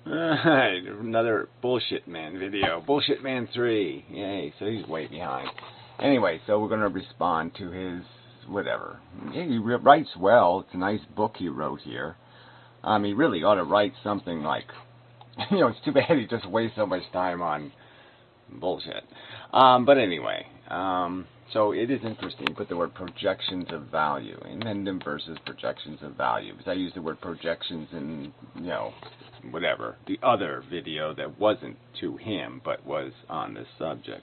Another Bullshitman video. Bullshitman 3. Yay, so he's way behind. Anyway, so we're going to respond to his whatever. He writes well. It's a nice book he wrote here. He really ought to write something like, it's too bad he just wastes so much time on bullshit. But anyway, so it is interesting. Put the word projections of value. Inmendham versus projections of value. Because I used the word projections in, whatever, the other video that wasn't to him, but was on this subject.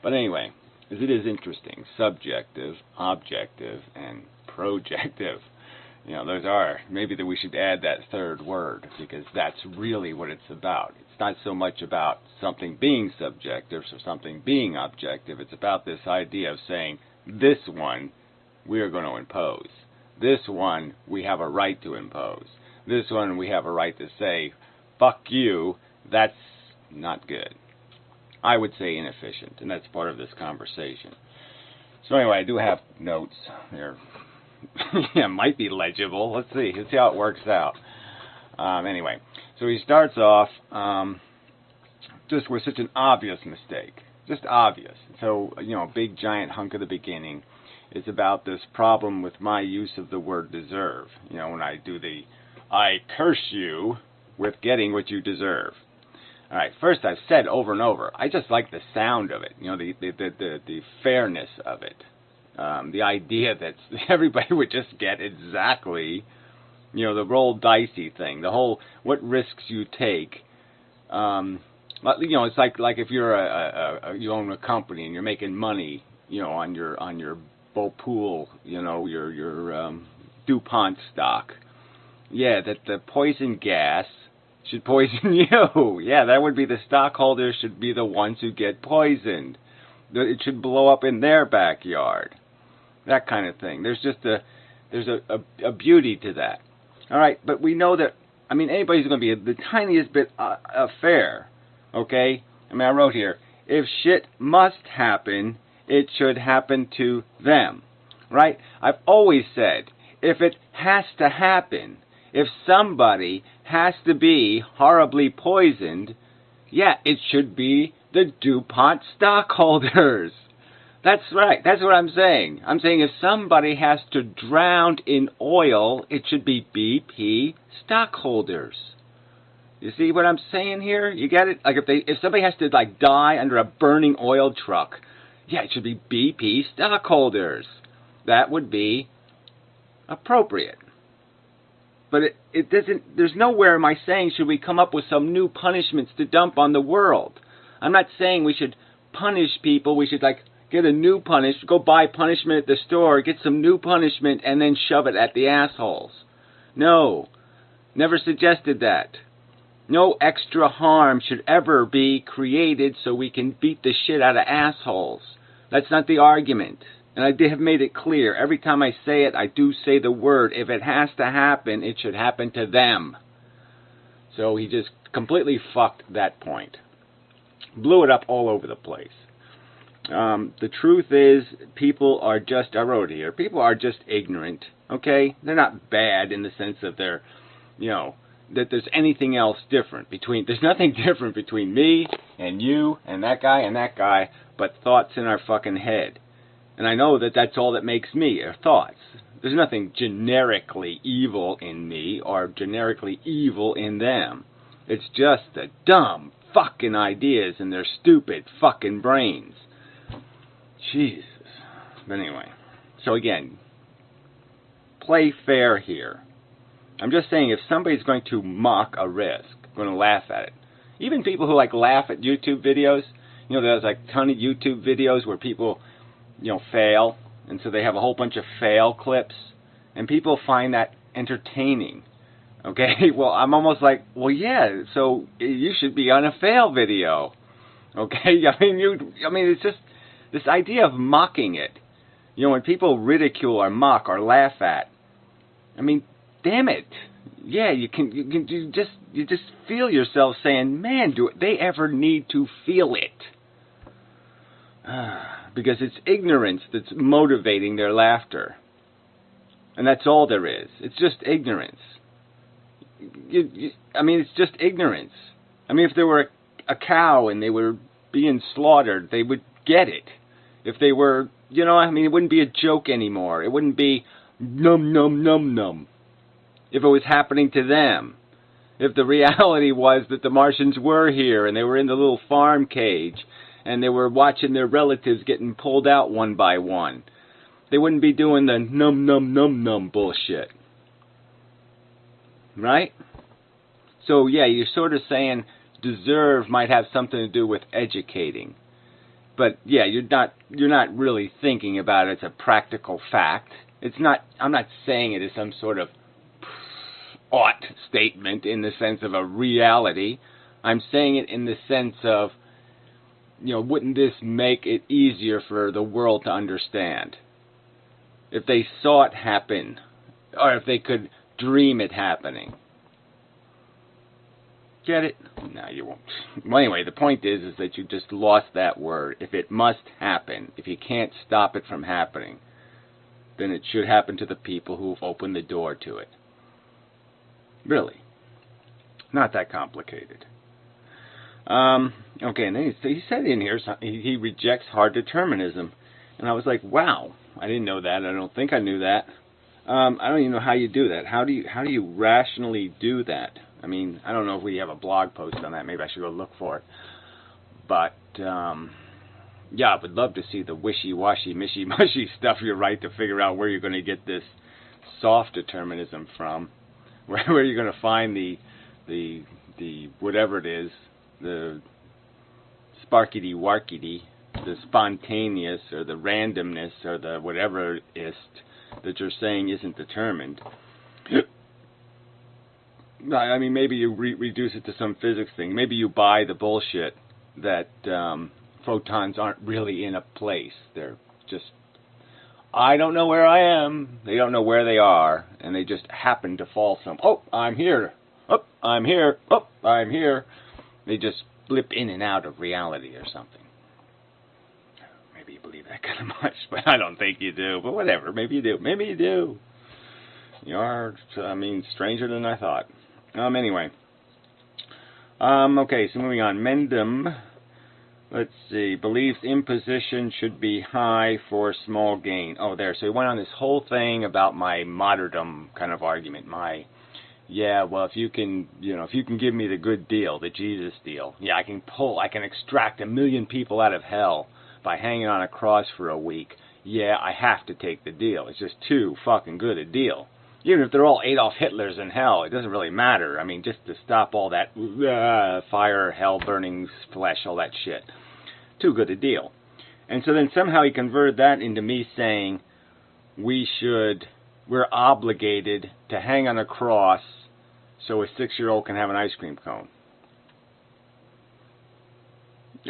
But anyway, it is interesting. Subjective, objective, and projective. Those are, maybe that we should add that third word, because that's really what it's about. It's not so much about something being subjective or something being objective. It's about this idea of saying, this one we are going to impose. This one we have a right to impose. This one we have a right to say, fuck you, that's not good. I would say inefficient, and that's part of this conversation. So anyway, I do have notes. They're yeah, might be legible. Let's see how it works out. Anyway, so he starts off just with such an obvious mistake. Just obvious. So, a big giant hunk at the beginning is about this problem with my use of the word deserve. When I do the, I curse you with getting what you deserve. All right, first I've said over and over, I just like the sound of it, the fairness of it. The idea that everybody would just get exactly, the roll dicey thing, the whole what risks you take. It's like if you're you own a company and you're making money, on your Beaupool, your DuPont stock. Yeah, that the poison gas should poison you. Yeah, that would be the stockholders should be the ones who get poisoned. It should blow up in their backyard. That kind of thing. There's just there's a beauty to that. All right, but we know that, anybody's going to be the tiniest bit fair, okay? I wrote here, if shit must happen, it should happen to them, right? I've always said, if it has to happen, if somebody has to be horribly poisoned, yeah, it should be the DuPont stockholders. That's right. That's what I'm saying. I'm saying if somebody has to drown in oil, it should be BP stockholders. You see what I'm saying here? You get it? Like if somebody has to die under a burning oil truck, yeah, it should be BP stockholders. That would be appropriate. But it doesn't. There's nowhere am I saying should we come up with some new punishments to dump on the world. I'm not saying we should punish people. We should get a new punishment, go buy punishment at the store, get some new punishment, and then shove it at the assholes. No, never suggested that. No extra harm should ever be created so we can beat the shit out of assholes. That's not the argument. And I have made it clear. Every time I say it, I do say the word. If it has to happen, it should happen to them. So he just completely fucked that point. Blew it up all over the place. The truth is, people are just, I wrote here, people are just ignorant, okay? They're not bad in the sense that they're, that there's anything else different there's nothing different between me and you and that guy, but thoughts in our fucking head. And I know that that's all that makes me, are thoughts. There's nothing generically evil in me or generically evil in them. It's just the dumb fucking ideas in their stupid fucking brains. Jesus. But anyway, so again, play fair here. I'm just saying if somebody's going to mock a risk, going to laugh at it, even people who laugh at YouTube videos, there's a ton of YouTube videos where people, fail, and so they have a whole bunch of fail clips, and people find that entertaining. Okay, well, I'm almost like, well, yeah, so you should be on a fail video. Okay, it's just this idea of mocking it. When people ridicule or mock or laugh at, damn it. Yeah, you just feel yourself saying, man, do they ever need to feel it? Because it's ignorance that's motivating their laughter. And that's all there is. It's just ignorance. I mean, it's just ignorance. I mean, if there were a cow and they were being slaughtered, they would get it. If they were, I mean, it wouldn't be a joke anymore. It wouldn't be num num num num. If it was happening to them. If the reality was that the Martians were here and they were in the little farm cage and they were watching their relatives getting pulled out one by one, they wouldn't be doing the num num num num bullshit. Right? So yeah, you're sort of saying deserve might have something to do with educating. But yeah, you're not really thinking about it as a practical fact. I'm not saying it as some sort of ought statement in the sense of a reality. I'm saying it in the sense of, wouldn't this make it easier for the world to understand? If they saw it happen, or if they could dream it happening. Get it? No, you won't. Well, anyway, the point is that you just lost that word. If it must happen, if you can't stop it from happening, then it should happen to the people who've opened the door to it. Really. Not that complicated. Okay, and then he said in here, he rejects hard determinism. And I was like, wow, I didn't know that. I don't think I knew that. I don't even know how you do that. How do you rationally do that? I mean, I don't know if we have a blog post on that. Maybe I should go look for it. But, yeah, I would love to see the wishy-washy, mishy-mushy stuff you write to figure out where you're going to get this soft determinism from. Where you're going to find the whatever it is, the sparkity-warkity, the spontaneous, or the randomness, or the whatever it is that you're saying isn't determined. I mean, maybe you reduce it to some physics thing. Maybe you buy the bullshit that photons aren't really in a place. They're just, I don't know where I am. They don't know where they are, and they just happen to fall some. Oh, I'm here. Oh, I'm here. Oh, I'm here. They just blip in and out of reality or something. Maybe you believe that kind of much, but I don't think you do. But whatever. Maybe you do. Maybe you do. You are, stranger than I thought. Anyway. Okay, so moving on. Inmendham, let's see, believes imposition should be high for small gain. Oh, there. So he went on this whole thing about my martyrdom kind of argument. Well, if you can give me the good deal, the Jesus deal, yeah, I can extract 1 million people out of hell by hanging on a cross for a week. Yeah, I have to take the deal. It's just too fucking good a deal. Even if they're all Adolf Hitlers in hell, it doesn't really matter. I mean, just to stop all that fire, hell, burning flesh, all that shit. Too good a deal. And so then somehow he converted that into me saying we're obligated to hang on a cross so a 6-year-old can have an ice cream cone.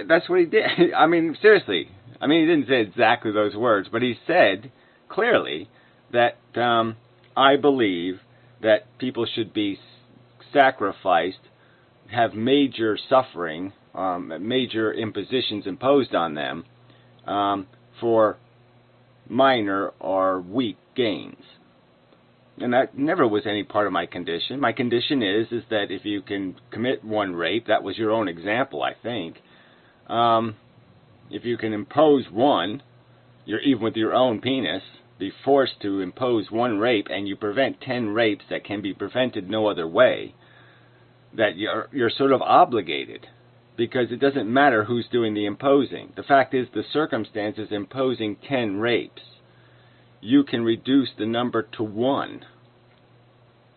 That's what he did. I mean, seriously. I mean, he didn't say exactly those words, but he said clearly that I believe that people should be sacrificed, have major suffering, major impositions imposed on them for minor or weak gains. And that never was any part of my condition. My condition is that if you can commit one rape, that was your own example, I think. If you can impose one, even with your own penis, be forced to impose one rape, and you prevent 10 rapes that can be prevented no other way, that you're sort of obligated, because it doesn't matter who's doing the imposing. The fact is, the circumstance is imposing 10 rapes. You can reduce the number to 1.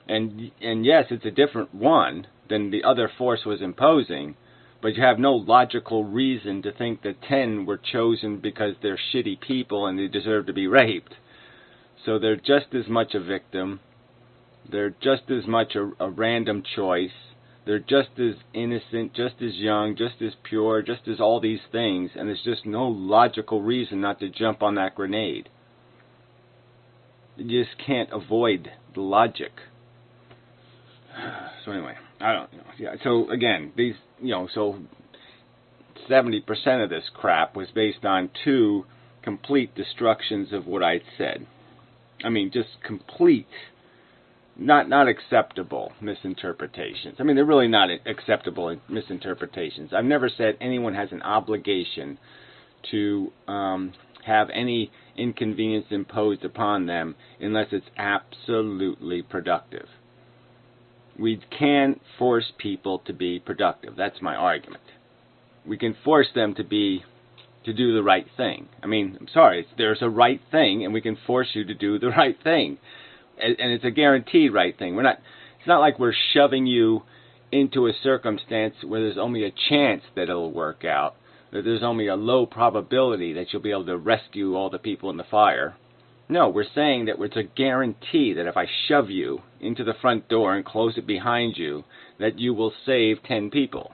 And yes, it's a different one than the other force was imposing, but you have no logical reason to think that 10 were chosen because they're shitty people and they deserve to be raped. So they're just as much a victim. They're just as much a random choice. They're just as innocent, just as young, just as pure, just as all these things, and there's just no logical reason not to jump on that grenade. You just can't avoid the logic. So anyway, I don't know. Yeah, so again, these, so 70% of this crap was based on 2 complete destructions of what I'd said. I mean, just complete not acceptable misinterpretations. I mean, they're really not acceptable misinterpretations. I've never said anyone has an obligation to have any inconvenience imposed upon them unless it's absolutely productive. We can force people to be productive. That's my argument. We can force them to do the right thing. I mean, I'm sorry, there's a right thing, and we can force you to do the right thing. And it's a guaranteed right thing. It's not like we're shoving you into a circumstance where there's only a chance that it'll work out, that there's only a low probability that you'll be able to rescue all the people in the fire. No, we're saying that it's a guarantee that if I shove you into the front door and close it behind you, that you will save 10 people.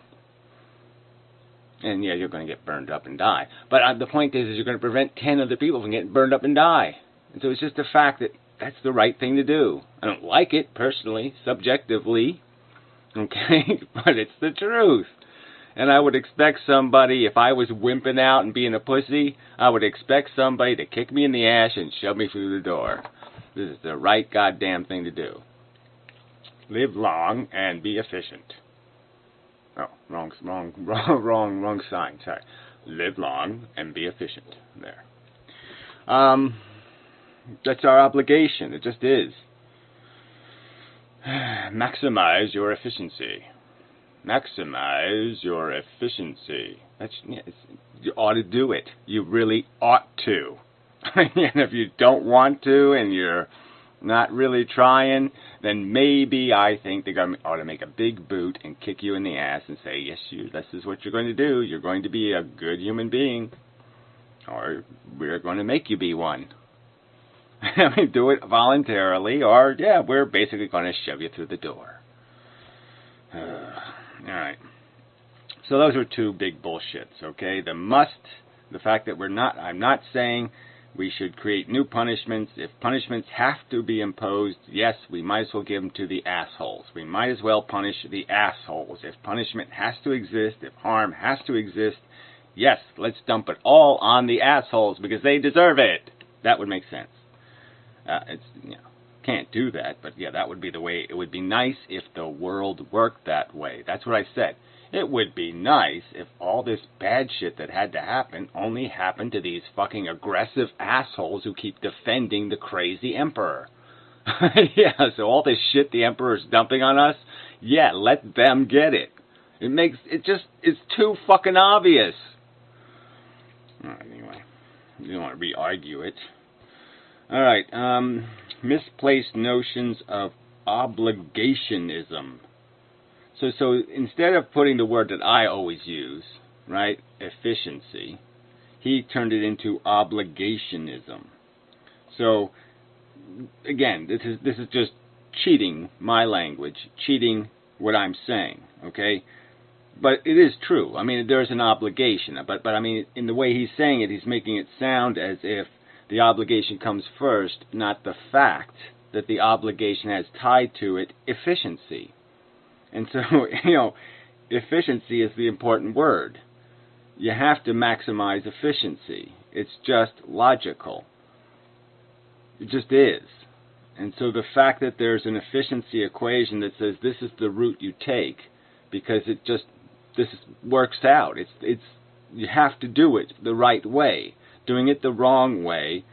And yeah, you're going to get burned up and die. But the point is you're going to prevent 10 other people from getting burned up and die. And so it's just the fact that that's the right thing to do. I don't like it personally, subjectively, okay, but it's the truth. And I would expect somebody, if I was wimping out and being a pussy, I would expect somebody to kick me in the ass and shove me through the door. This is the right goddamn thing to do. Live long and be efficient. Oh, wrong sign. Sorry. Live long and be efficient. There. That's our obligation. It just is. Maximize your efficiency. Maximize your efficiency. You ought to do it. You really ought to. And if you don't want to and you're not really trying, then maybe I think the government ought to make a big boot and kick you in the ass and say, yes, this is what you're going to do. You're going to be a good human being. Or we're going to make you be one. I mean, do it voluntarily, or, yeah, we're basically going to shove you through the door. Alright. So those are two big bullshits, okay? The fact that I'm not saying we should create new punishments. If punishments have to be imposed, yes, we might as well give them to the assholes. We might as well punish the assholes. If punishment has to exist, if harm has to exist, yes, let's dump it all on the assholes because they deserve it. That would make sense. Can't do that, but yeah, that would be the way. It would be nice if the world worked that way. That's what I said. It would be nice if all this bad shit that had to happen only happened to these fucking aggressive assholes who keep defending the crazy emperor. Yeah, so all this shit the emperor's dumping on us, yeah, let them get it. It's too fucking obvious. Alright, anyway, you don't want to re-argue it. Alright, misplaced notions of obligationism. So instead of putting the word that I always use, right, efficiency, he turned it into obligationism. So, again, this is just cheating my language, cheating what I'm saying, okay? But it is true. I mean, there's an obligation, but I mean, in the way he's saying it, he's making it sound as if the obligation comes first, not the fact that the obligation has tied to it efficiency. And so, efficiency is the important word. You have to maximize efficiency. It's just logical. It just is. And so the fact that there's an efficiency equation that says this is the route you take because this works out. You have to do it the right way. Doing it the wrong way,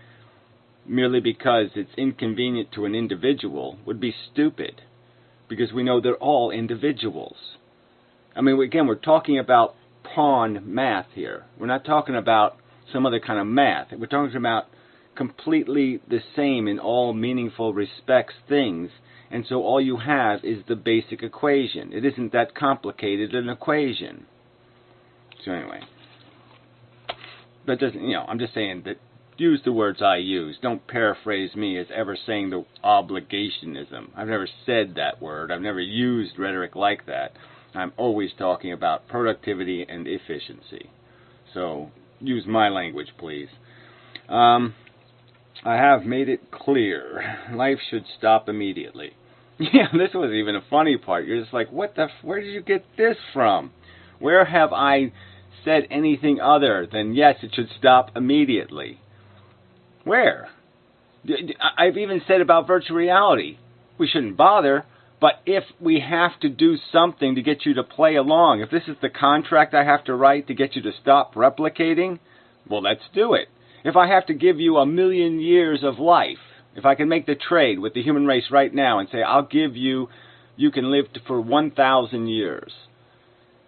merely because it's inconvenient to an individual, would be stupid. Because we know they're all individuals. I mean, again, we're talking about pawn math here. We're not talking about some other kind of math. We're talking about completely the same in all meaningful respects things. And so all you have is the basic equation. It isn't that complicated an equation. So anyway. But I'm just saying that use the words I use. Don't paraphrase me as ever saying the obligationism. I've never said that word. I've never used rhetoric like that. I'm always talking about productivity and efficiency. So use my language, please. I have made it clear. Life should stop immediately. Yeah, this was even a funny part. You're just like, where did you get this from? Where have I said anything other than, yes, it should stop immediately? Where? I've even said about virtual reality. we shouldn't bother. But if we have to do something to get you to play along, if this is the contract I have to write to get you to stop replicating, well, let's do it. If I have to give you 1,000,000 years of life, if I can make the trade with the human race right now and say, I'll give you, you can live for 1,000 years,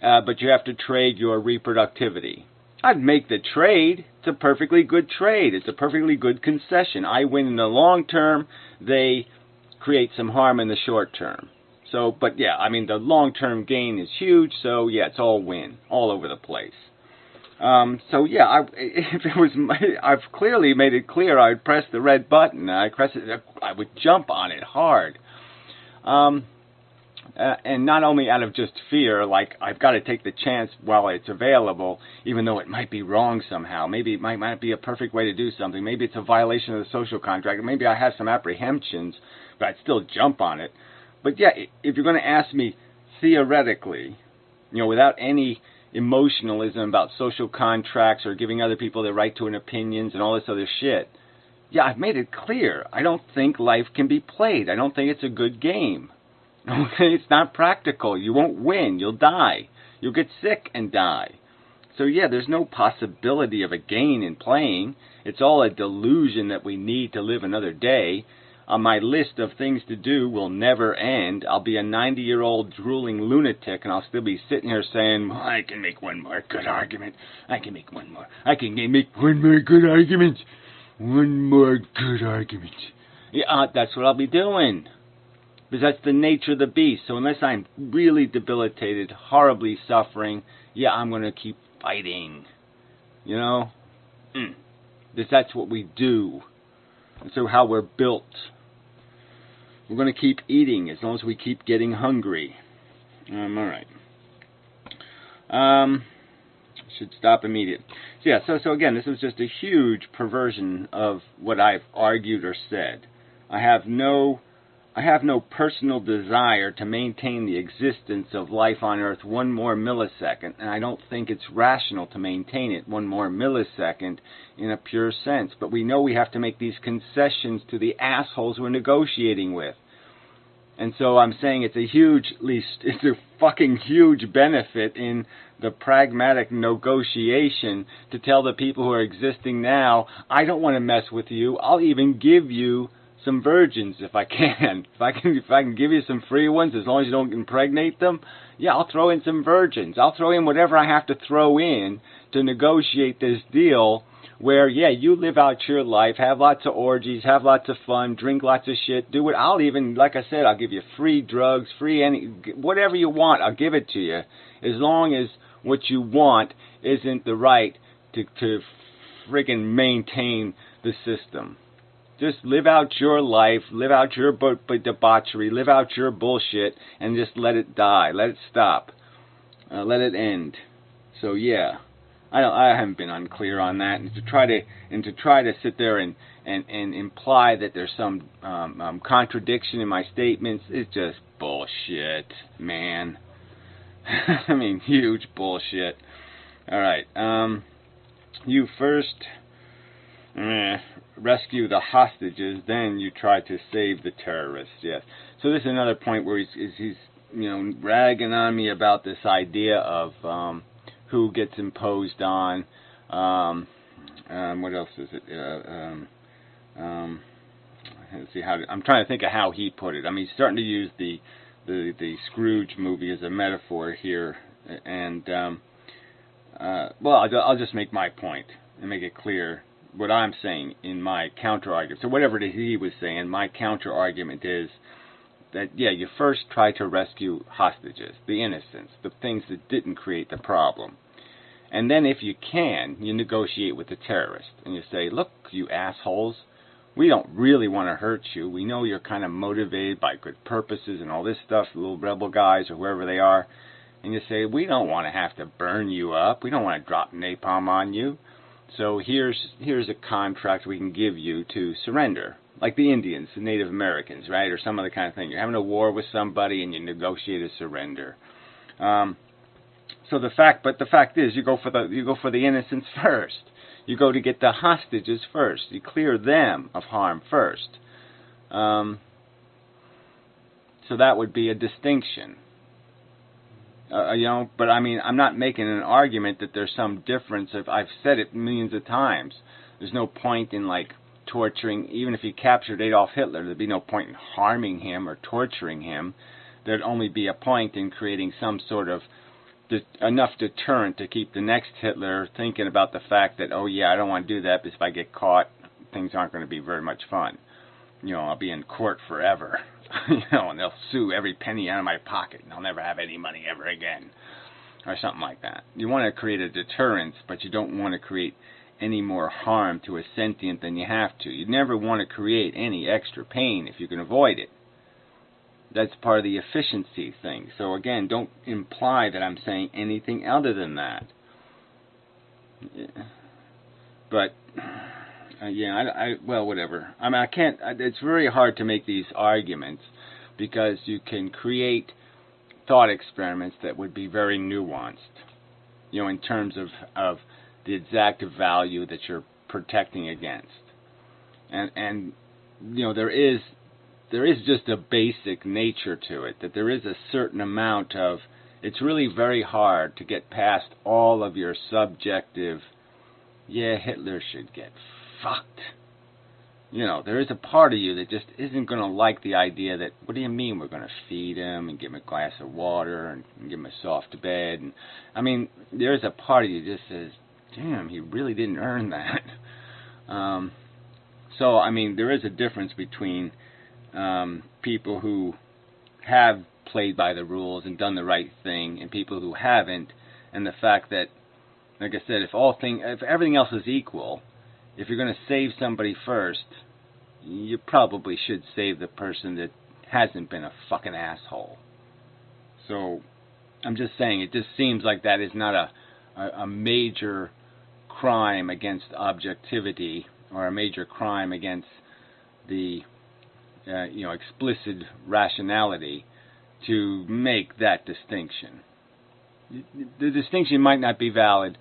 but you have to trade your reproductivity. I'd make the trade. It's a perfectly good trade. It's a perfectly good concession. I win in the long term. They create some harm in the short term. So, but yeah, I mean, the long-term gain is huge, so yeah, it's all win, all over the place. So yeah, if it was, I've clearly made it clear I'd press the red button. I would jump on it hard. And not only out of just fear, like I've got to take the chance while it's available, even though it might be wrong somehow. Maybe it might not be a perfect way to do something. Maybe it's a violation of the social contract. Maybe I have some apprehensions, but I'd still jump on it. But yeah, if you're going to ask me theoretically, without any emotionalism about social contracts or giving other people the right to an opinions and all this other shit, yeah, I've made it clear. I don't think life can be played. I don't think it's a good game. Okay, it's not practical. You won't win. You'll die. You'll get sick and die. So yeah, there's no possibility of a gain in playing. It's all a delusion that we need to live another day. My list of things to do will never end. I'll be a 90-year-old drooling lunatic, and I'll still be sitting here saying, well, I can make one more good argument. I can make one more. I can make one more good argument. One more good argument. Yeah, that's what I'll be doing. Because that's the nature of the beast. So unless I'm really debilitated, horribly suffering, yeah, I'm going to keep fighting. Because that's what we do. And so how we're built. We're going to keep eating as long as we keep getting hungry. All right. Should stop immediately. So yeah, so again, this was just a huge perversion of what I've argued or said. I have no personal desire to maintain the existence of life on Earth one more millisecond, and I don't think it's rational to maintain it one more millisecond in a pure sense. But we know we have to make these concessions to the assholes we're negotiating with. And so I'm saying it's a fucking huge benefit in the pragmatic negotiation to tell the people who are existing now, I don't want to mess with you. I'll even give you some virgins if I can. If I can give you some free ones, as long as you don't impregnate them, yeah, I'll throw in some virgins. I'll throw in whatever I have to throw in to negotiate this deal where, yeah, you live out your life, have lots of orgies, have lots of fun, drink lots of shit, do it. I'll even, like I said, I'll give you free drugs, whatever you want, I'll give it to you, as long as what you want isn't the right to friggin' maintain the system. Just live out your life, live out your debauchery, live out your bullshit, and just let it die, let it stop, let it end. So yeah, I haven't been unclear on that, and to try to sit there and imply that there's some contradiction in my statements is just bullshit, man. I mean, huge bullshit. All right, you first rescue the hostages, then you try to save the terrorists. Yes. So this is another point where he's ragging on me about this idea of who gets imposed on. What else is it? Let's see I'm trying to think of how he put it. I mean, he's starting to use the Scrooge movie as a metaphor here, and well, I'll just make my point and make it clear what I'm saying in my counter-argument. So whatever it is he was saying, my counter-argument is that, yeah, you first try to rescue hostages, the innocents, the things that didn't create the problem. And then if you can, you negotiate with the terrorists. And you say, look, you assholes, we don't really want to hurt you. We know you're kind of motivated by good purposes and all this stuff, the little rebel guys or whoever they are. And you say, we don't want to have to burn you up. We don't want to drop napalm on you. So here's a contract we can give you to surrender, like the Indians, the Native Americans, right, or some other kind of thing. You're having a war with somebody and you negotiate a surrender. So the fact is, you go for the innocents first. You go to get the hostages first. You clear them of harm first. So that would be a distinction. But I mean, I'm not making an argument that there's some difference. If I've said it millions of times, there's no point in like torturing. Even if you captured Adolf Hitler, there'd be no point in harming him or torturing him. There'd only be a point in creating some sort of enough deterrent to keep the next Hitler thinking about the fact that, oh yeah, I don't want to do that because if I get caught, things aren't going to be very much fun. I'll be in court forever. And they'll sue every penny out of my pocket, and I'll never have any money ever again, or something like that. You want to create a deterrence, but you don't want to create any more harm to a sentient than you have to. You never want to create any extra pain if you can avoid it. That's part of the efficiency thing. So again, don't imply that I'm saying anything other than that. But well, whatever. I mean, I can't. It's very hard to make these arguments because you can create thought experiments that would be very nuanced. In terms of the exact value that you're protecting against, and there is just a basic nature to it, that there is a certain amount of. It's really very hard to get past all of your subjective. Yeah, Hitler should get fucked. There is a part of you that just isn't going to like the idea that, what do you mean we're going to feed him and give him a glass of water and give him a soft bed? And I mean, there is a part of you that just says, damn, he really didn't earn that. So, I mean, there is a difference between people who have played by the rules and done the right thing and people who haven't, and the fact that, like I said, if everything else is equal, if you're going to save somebody first, you probably should save the person that hasn't been a fucking asshole. So, I'm just saying, it just seems like that is not a major crime against objectivity or a major crime against the explicit rationality to make that distinction. The distinction might not be valid,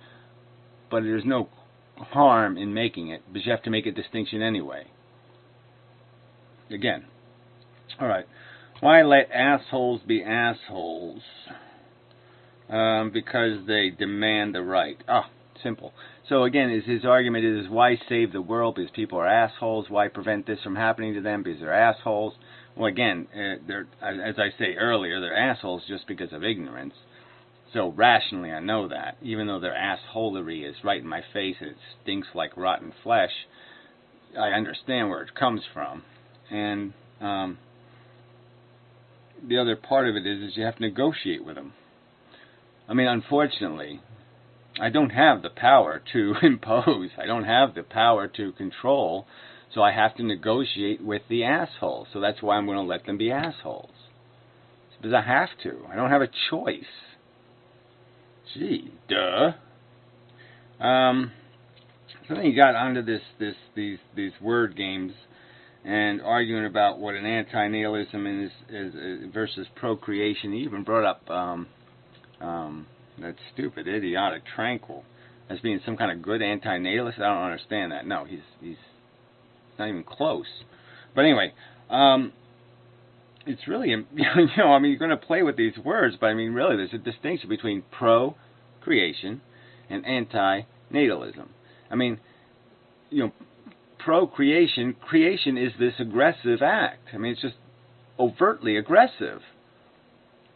but there's no harm in making it, but you have to make a distinction anyway. Again. Alright. Why let assholes be assholes? Because they demand the right. Simple. So again, his argument is why save the world? Because people are assholes. Why prevent this from happening to them? Because they're assholes. Well, again, they're, as I say earlier, they're assholes just because of ignorance. So rationally, I know that. Even though their assholery is right in my face and it stinks like rotten flesh, I understand where it comes from. And the other part of it is you have to negotiate with them. I mean, unfortunately, I don't have the power to impose. I don't have the power to control. So I have to negotiate with the assholes. So that's why I'm going to let them be assholes. It's because I have to. I don't have a choice. Gee, duh. So then you got onto these word games and arguing about what an anti-natalism is versus procreation. He even brought up that stupid, idiotic Tranquil as being some kind of good anti-natalist. I don't understand that. No, he's not even close. But anyway, it's really, I mean, you're going to play with these words, but I mean, really, there's a distinction between procreation and anti-natalism. I mean, procreation, creation is this aggressive act. I mean, it's just overtly aggressive.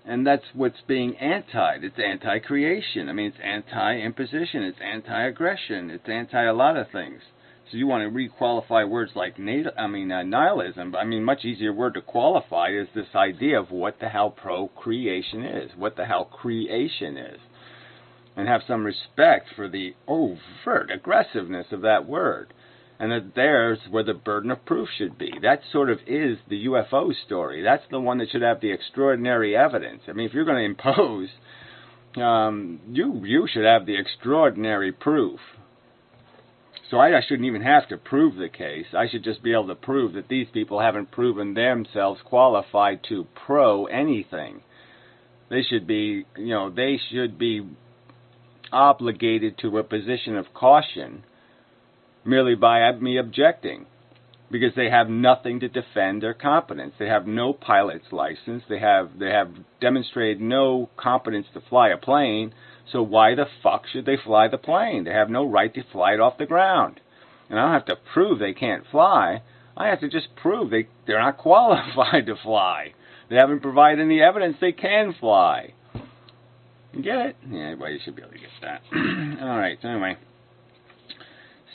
And that's what's being antied. It's anti-creation. I mean, it's anti-imposition. It's anti-aggression. It's anti a lot of things. So you want to re-qualify words like nihilism, but I mean, much easier word to qualify is this idea of what the hell procreation is, what the hell creation is, and have some respect for the overt aggressiveness of that word, and that there's where the burden of proof should be. That sort of is the UFO story. That's the one that should have the extraordinary evidence. I mean, if you're going to impose, you should have the extraordinary proof. So I shouldn't even have to prove the case. I should just be able to prove that these people haven't proven themselves qualified to pro anything. They should be, obligated to a position of caution merely by me objecting. because they have nothing to defend their competence. They have no pilot's license. They have demonstrated no competence to fly a plane. So why the fuck should they fly the plane? They have no right to fly it off the ground. And I don't have to prove they can't fly. I have to just prove they're not qualified to fly. They haven't provided any evidence they can fly. You get it? Yeah, well, you should be able to get that. All right, so anyway.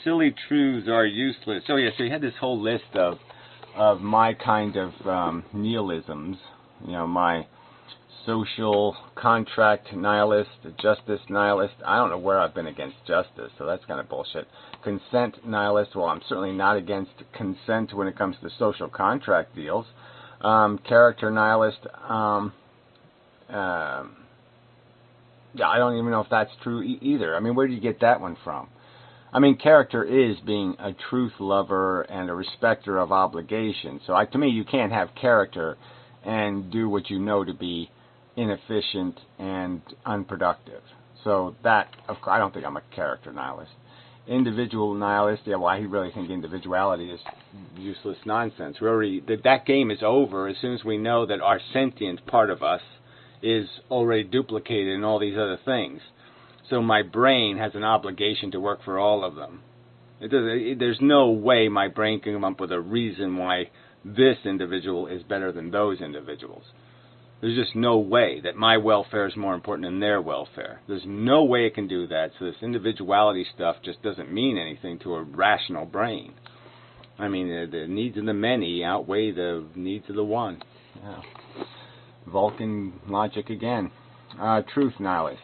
Silly truths are useless. So, yeah, so you had this whole list of my kind of nihilisms. You know, my social contract nihilist, justice nihilist. I don't know where I've been against justice, so that's kind of bullshit. Consent nihilist. Well, I'm certainly not against consent when it comes to social contract deals. Character nihilist. Yeah, I don't even know if that's true either. I mean, where do you get that one from? I mean, character is being a truth lover and a respecter of obligations. So, to me, you can't have character and do what you know to be inefficient and unproductive. So that, of course, I don't think I'm a character nihilist. Individual nihilist, yeah, well, I really think individuality is useless nonsense. That game is over as soon as we know that our sentient part of us is already duplicated in all these other things. So my brain has an obligation to work for all of them. There's no way my brain can come up with a reason why this individual is better than those individuals. There's just no way that my welfare is more important than their welfare. There's no way it can do that. So this individuality stuff just doesn't mean anything to a rational brain. I mean, the needs of the many outweigh the needs of the one. Yeah. Vulcan logic again. Truth nihilist.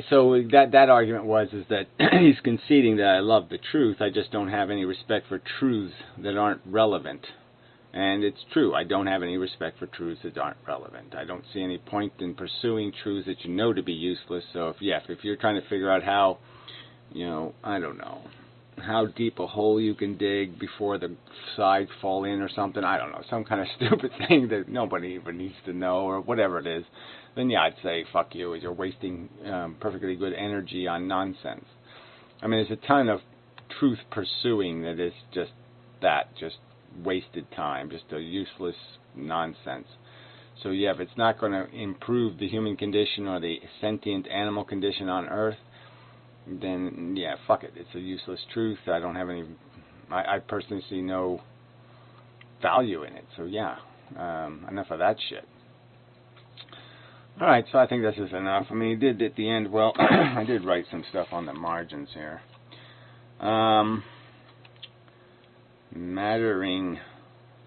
So that argument is that he's conceding that I love the truth. I just don't have any respect for truths that aren't relevant. And it's true. I don't have any respect for truths that aren't relevant. I don't see any point in pursuing truths that you know to be useless. So if you're trying to figure out how, I don't know, how deep a hole you can dig before the sides fall in or something, I don't know, some kind of stupid thing that nobody even needs to know or whatever it is, then yeah, I'd say fuck you, as you're wasting perfectly good energy on nonsense. I mean, there's a ton of truth pursuing that is just wasted time, just a useless nonsense. So yeah, if it's not going to improve the human condition or the sentient animal condition on Earth, then yeah, fuck it. It's a useless truth. I personally see no value in it. So yeah, enough of that shit. Alright, so I think this is enough. I mean, he did at the end, well, I did write some stuff on the margins here. Mattering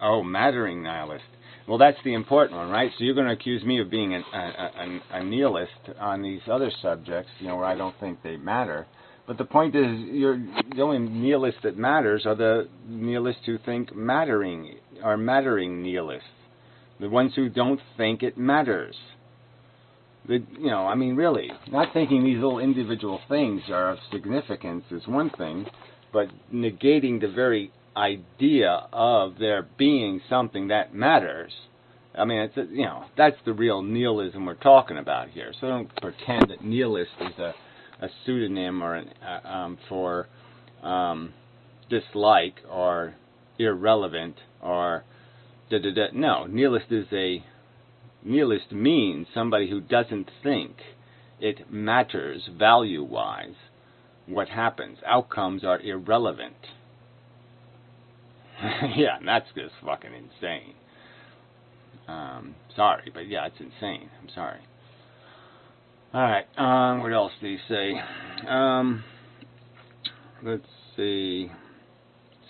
nihilist. Well, that's the important one, right? So you're going to accuse me of being a nihilist on these other subjects, where I don't think they matter. But the point is, the only nihilists that matters are the nihilists who think mattering nihilists. The ones who don't think it matters. Really, not thinking these little individual things are of significance is one thing, but negating the very idea of there being something that matters. I mean, that's the real nihilism we're talking about here. So don't pretend that nihilist is a pseudonym or for dislike or irrelevant or da-da-da. No, nihilist means somebody who doesn't think it matters value-wise. What happens? Outcomes are irrelevant. Yeah, that's just fucking insane. Sorry, but yeah, it's insane. I'm sorry. Alright, what else do you say? Let's see.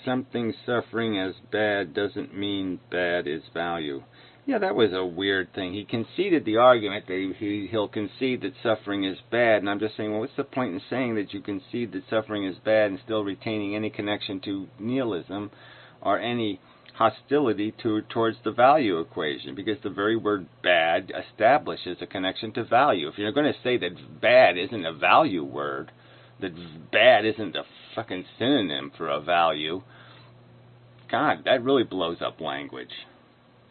Something suffering as bad doesn't mean bad is value. Yeah, that was a weird thing. He conceded the argument that he'll concede that suffering is bad, and I'm just saying, well, what's the point in saying that you concede that suffering is bad and still retaining any connection to nihilism or any hostility towards the value equation? Because the very word bad establishes a connection to value. If you're going to say that bad isn't a value word, that bad isn't a fucking synonym for a value, God, that really blows up language.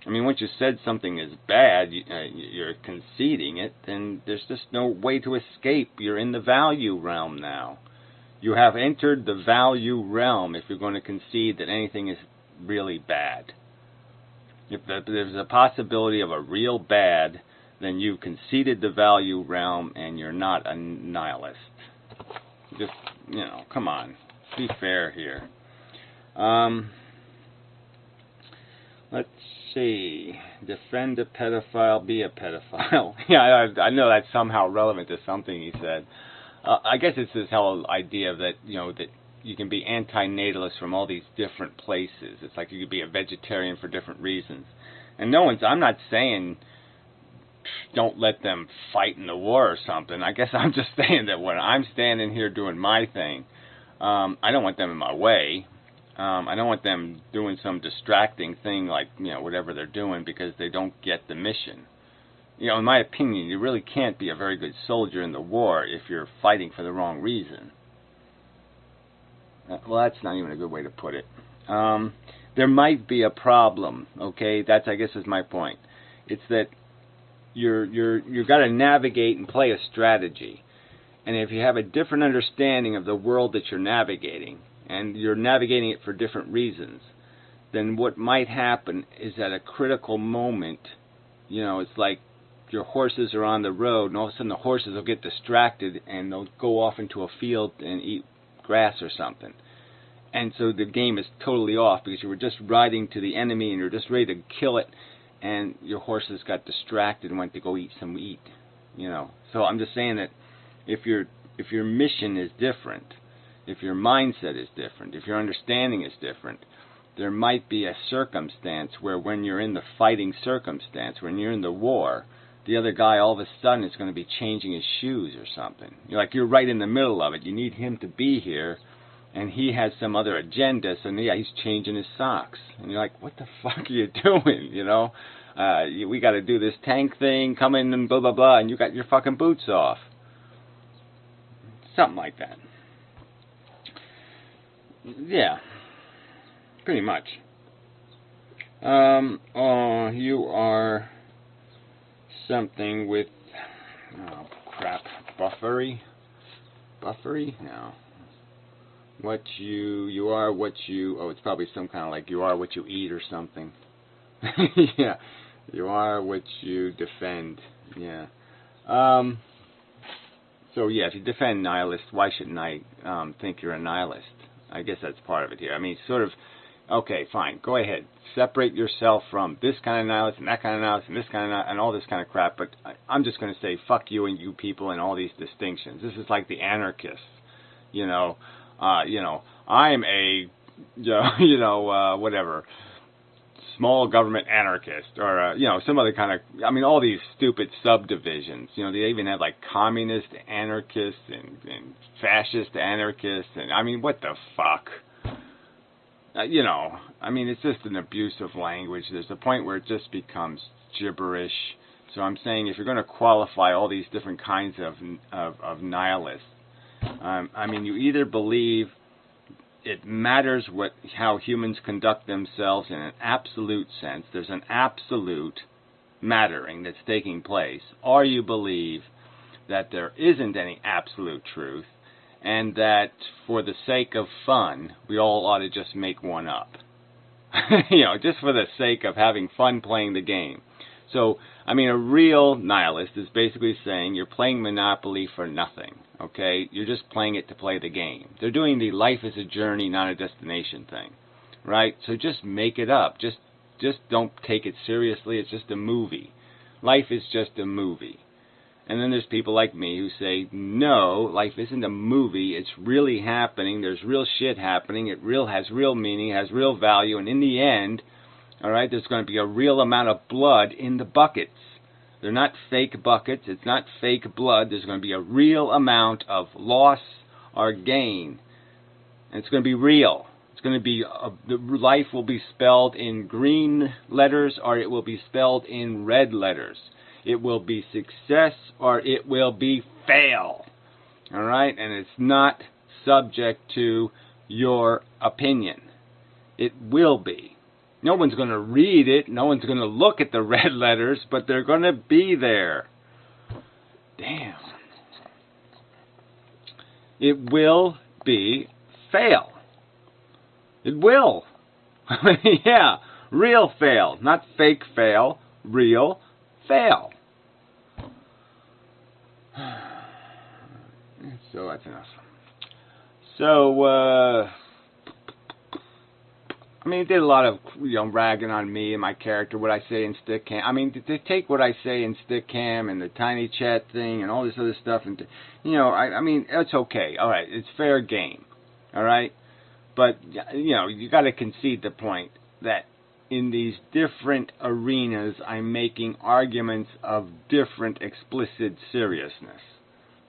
I mean, once you said something is bad, you're conceding it, then there's just no way to escape. You're in the value realm now. You have entered the value realm if you're going to concede that anything is really bad. If there's a possibility of a real bad, then you've conceded the value realm and you're not a nihilist. Just, come on. Be fair here. Let's see. Defend a pedophile, be a pedophile. Yeah, I know that's somehow relevant to something he said. I guess it's this whole idea that, that you can be anti-natalist from all these different places. It's like you could be a vegetarian for different reasons. And I'm not saying don't let them fight in the war or something. I guess I'm just saying that when I'm standing here doing my thing, I don't want them in my way. I don't want them doing some distracting thing like, whatever they're doing because they don't get the mission. In my opinion, you really can't be a very good soldier in the war if you're fighting for the wrong reason. Well, that's not even a good way to put it. There might be a problem, okay? That's, I guess, is my point. It's that you've got to navigate and play a strategy. And if you have a different understanding of the world that you're navigating, and you're navigating it for different reasons, then what might happen is at a critical moment, it's like your horses are on the road, and all of a sudden the horses will get distracted, and they'll go off into a field and eat grass or something. And so the game is totally off because you were just riding to the enemy, and you're just ready to kill it, and your horses got distracted and went to go eat some meat. So I'm just saying that if your mission is different, if your mindset is different, if your understanding is different, there might be a circumstance where when you're in the fighting circumstance, when you're in the war, the other guy all of a sudden is going to be changing his shoes or something. You're right in the middle of it. You need him to be here, and he has some other agenda, so he's changing his socks. And you're like, what the fuck are you doing, we got to do this tank thing, come in and blah, blah, blah, and you got your fucking boots off. Something like that. Yeah, pretty much. You are something with, buffery? Buffery? No. You are what you, it's probably some kind of like you are what you eat or something. Yeah, you are what you defend. Yeah. So yeah, if you defend nihilists, why shouldn't I think you're a nihilist? I guess that's part of it here. I mean, sort of, okay, fine, go ahead. Separate yourself from this kind of nihilist and that kind of nihilist and this kind of and all this kind of crap, but I'm just going to say fuck you and you people and all these distinctions. This is like the anarchists, I'm a, whatever, small government anarchist, or, some other kind of, all these stupid subdivisions. They even have, like, communist anarchists and fascist anarchists, and, what the fuck? It's just an abuse of language. There's a point where it just becomes gibberish. So I'm saying if you're going to qualify all these different kinds of nihilists, you either believe it matters how humans conduct themselves in an absolute sense. There's an absolute mattering that's taking place. Or you believe that there isn't any absolute truth, and that for the sake of fun, we all ought to just make one up. Just for the sake of having fun playing the game. So, a real nihilist is basically saying you're playing Monopoly for nothing, okay? You're just playing it to play the game. They're doing the life is a journey, not a destination thing, right? So just make it up. Just don't take it seriously. It's just a movie. Life is just a movie. And then there's people like me who say, no, life isn't a movie. It's really happening. There's real shit happening. It has real meaning, has real value, and in the end, all right, there's going to be a real amount of blood in the buckets. They're not fake buckets. It's not fake blood. There's going to be a real amount of loss or gain. And it's going to be real. It's going to be, the life will be spelled in green letters or it will be spelled in red letters. It will be success or it will be fail. All right? And it's not subject to your opinion. It will be. No one's going to read it. No one's going to look at the red letters, but they're going to be there. Damn. It will be fail. It will. Yeah, real fail, not fake fail, real fail. So that's enough. So, I mean, it did a lot of, ragging on me and my character, what I say in Stickcam. I mean, to take what I say in Stickcam and the tiny chat thing and all this other stuff, and, I mean, it's okay. All right, it's fair game. All right? But, you got to concede the point that in these different arenas, I'm making arguments of different explicit seriousness.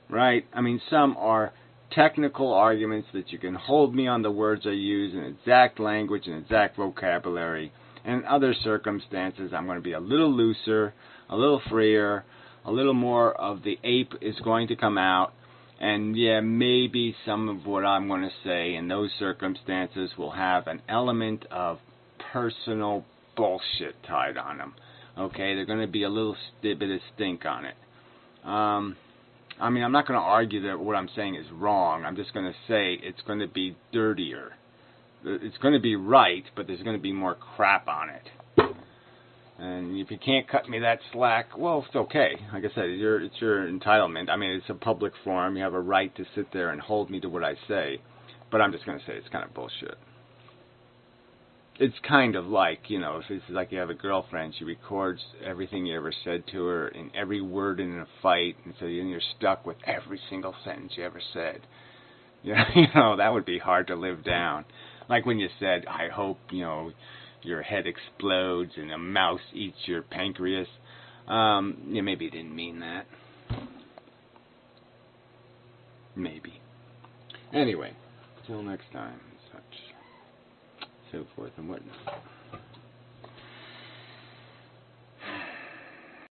Right? I mean, some are technical arguments that you can hold me on the words I use in exact language and exact vocabulary. And in other circumstances, I'm going to be a little looser, a little freer, a little more of the ape is going to come out. And yeah, maybe some of what I'm going to say in those circumstances will have an element of personal bullshit tied on them. Okay, they're going to be a little bit of stink on it. I mean, I'm not going to argue that what I'm saying is wrong. I'm just going to say it's going to be dirtier. It's going to be right, but there's going to be more crap on it. And if you can't cut me that slack, well, it's okay. Like I said, it's your entitlement. I mean, it's a public forum. You have a right to sit there and hold me to what I say. But I'm just going to say it's kind of bullshit. It's kind of like, if it's like you have a girlfriend, she records everything you ever said to her in every word in a fight, and so then you're stuck with every single sentence you ever said. That would be hard to live down. Like when you said, I hope, your head explodes and a mouse eats your pancreas. Maybe you didn't mean that. Maybe. Anyway, till next time, such, so forth and whatnot.